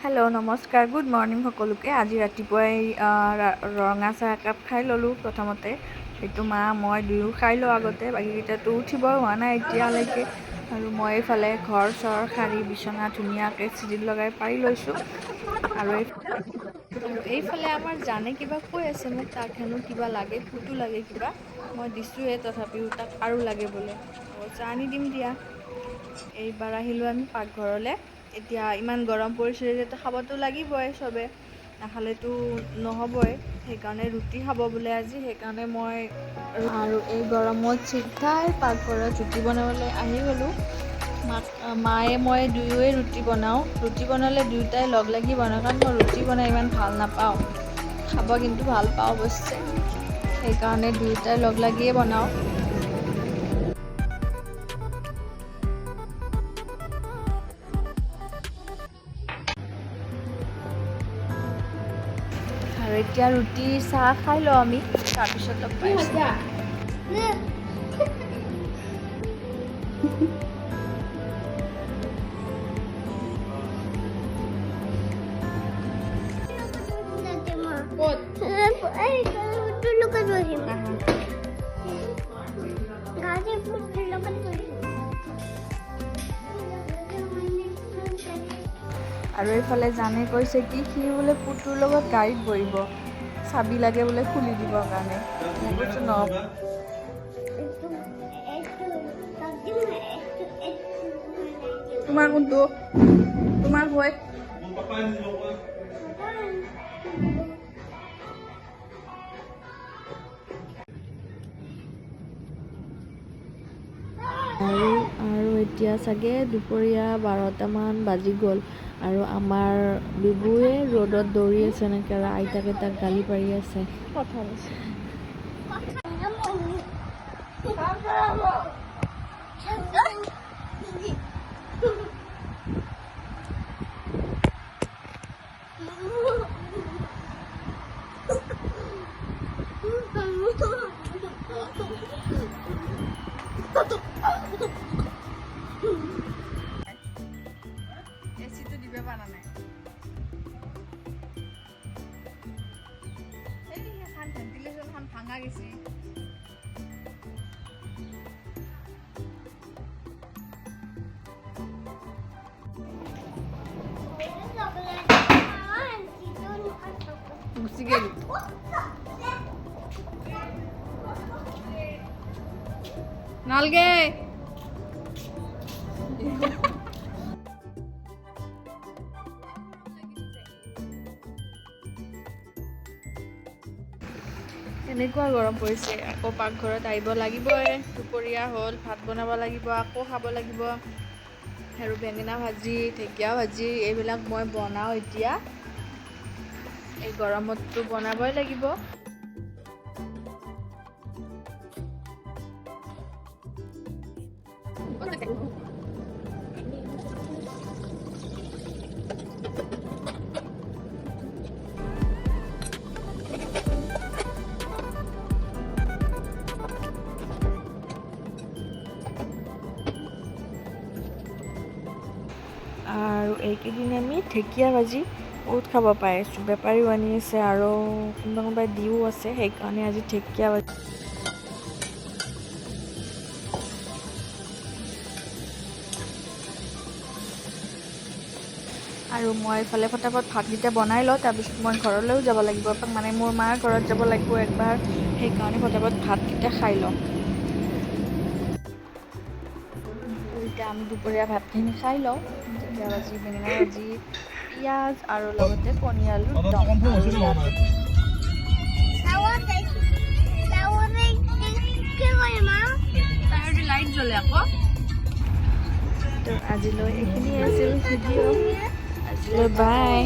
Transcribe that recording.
Hello' নমস্কাৰ, good morning সকলোকে। আজি ৰাতিপুৱাই ৰঙা চাহ একাপ খাই ল'লোঁ। প্ৰথমতে সেইটো মই দুয়ো খাই লওঁ আগতে, বাকীকেইটাতো উঠিব হোৱা নাই এতিয়ালৈকে। আৰু মই এইফালে ঘৰ চৰ সাৰি বিচনা ধুনীয়াকৈ চিজিল লগাই পাৰি লৈছোঁ। আৰু এইফালে আমাৰ জানে কিবা কৈ আছে মোক, তাক হেনো কিবা লাগে, ফুটো লাগে কিবা। মই দিছোঁহে, তথাপিও তাক আৰু লাগে বোলে। আনি দিম দিয়া। এইবাৰ আহিলোঁ আমি পাকঘৰলৈ। এতিয়া ইমান গৰম পৰিছে যেতিয়া খাবতো লাগিবই, চবে নাখালেতো নহ'বই। সেইকাৰণে ৰুটি খাব বোলে আজি, সেইকাৰণে মই আৰু এই গৰমত চিধাই পাকঘৰত ৰুটি বনাবলৈ আহি গ'লোঁ। মায়ে মই দুয়োৱে ৰুটি বনাওঁ। ৰুটি বনালে দুয়োটাই লগ লাগি বনাওঁ, কাৰণ মই ৰুটি বনাই ইমান ভাল নাপাওঁ। খাব কিন্তু ভাল পাওঁ অৱশ্যে, সেইকাৰণে দুয়োটাই লগ লাগিয়ে বনাওঁ। আৰু এতিয়া ৰুটি চাহ খাই লওঁ আমি, তাৰপিছত লগ পাইছোঁ। আৰু এইফালে জানে কৈছে কি সি বোলে পুতুৰ লগত গাড়ীত বহিব, চাবি লাগে বোলে খুলি দিবৰ কাৰণে। মই কৈছোঁ ন। তোমাৰ কোনটো? তোমাৰ হয়। আৰু এতিয়া চাগে দুপৰীয়া 12টামান বাজি গ'ল। আৰু আমাৰ বিবুৱে ৰ'দত দৌৰি আছে এনেকৈ, আৰু আইতাকে তাক গালি পাৰি আছে। এচিটো দিবে পাৰা নাই। এইখন ভেন্টিলেশ্যনখন ভাঙা গৈছে। গুচি গেল। নালগে। এনেকুৱা গৰম পৰিছে, আকৌ পাকঘৰত আহিব লাগিবই। দুপৰীয়া হ'ল, ভাত বনাব লাগিব, আকৌ খাব লাগিব। আৰু বেঙেনা ভাজি, ঢেকীয়া ভাজি এইবিলাক মই বনাওঁ এতিয়া। এই গৰমততো বনাবই লাগিব। আৰু এইকেইদিন আমি ঢেকীয়া ভাজি বহুত খাব পাই আছোঁ। বেপাৰীও আনি আছে আৰু কোনোবাই দিও আছে, সেইকাৰণে আজি ঢেকীয়া ভাজি। আৰু মই এইফালে ফটাফট ভাতকেইটা বনাই লওঁ, তাৰপিছত মই ঘৰলৈও যাব লাগিব, মানে মোৰ মাৰ ঘৰত যাব লাগিব একবাৰ। সেইকাৰণে ফটাফট ভাতকেইটা খাই লওঁ। এতিয়া আমি দুপৰীয়া ভাতখিনি খাই লওঁ। ঢেকীয়া ভাজি, বেঙেনা ভাজি, পিঁয়াজ আৰু লগতে কণী আলুৰ দম। লাইট জ্বলে আকৌ। তো আজিলৈ এইখিনিয়ে আছিল ভিডিঅ'। আজিলৈ বাই।